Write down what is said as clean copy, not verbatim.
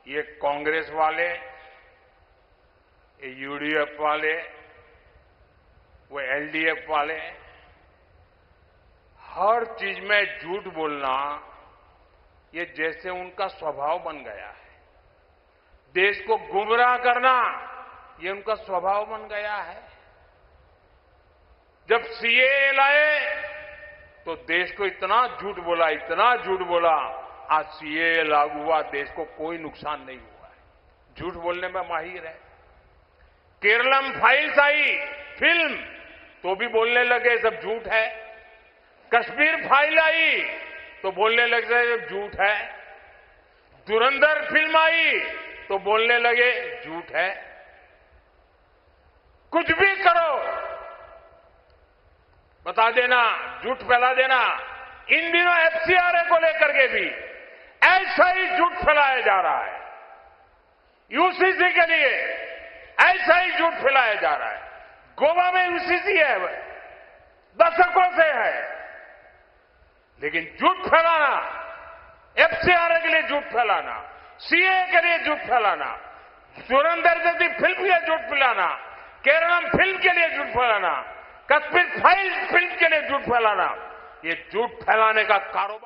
ये कांग्रेस वाले, ये यूडीएफ वाले, वो एलडीएफ वाले, हर चीज में झूठ बोलना ये जैसे उनका स्वभाव बन गया है। देश को गुमराह करना ये उनका स्वभाव बन गया है। जब सीएए लाए तो देश को इतना झूठ बोला, इतना झूठ बोला, आज सीएए लागू हुआ, देश को कोई नुकसान नहीं हुआ है। झूठ बोलने में माहिर है। केरलम फाइल्स आई फिल्म तो भी बोलने लगे सब झूठ है। कश्मीर फाइल आई तो बोलने लगे सब झूठ है। धुरंधर फिल्म आई तो बोलने लगे झूठ है। कुछ भी करो बता देना, झूठ फैला देना। इन दिनों एफसीआरए को लेकर के भी ऐसा ही झूठ फैलाया जा रहा है। यूसीसी के लिए ऐसा ही झूठ फैलाया जा रहा है। गोवा में यूसीसी है, दशकों से है, लेकिन झूठ फैलाना, एफसीआरए के लिए झूठ फैलाना, सीए के लिए झूठ फैलाना, धुरंधर जैसी फिल्म के लिए झूठ फैलाना, केरलम फिल्म के लिए झूठ फैलाना, कश्मीर फाइल फिल्म के लिए झूठ फैलाना, ये झूठ फैलाने का कारोबार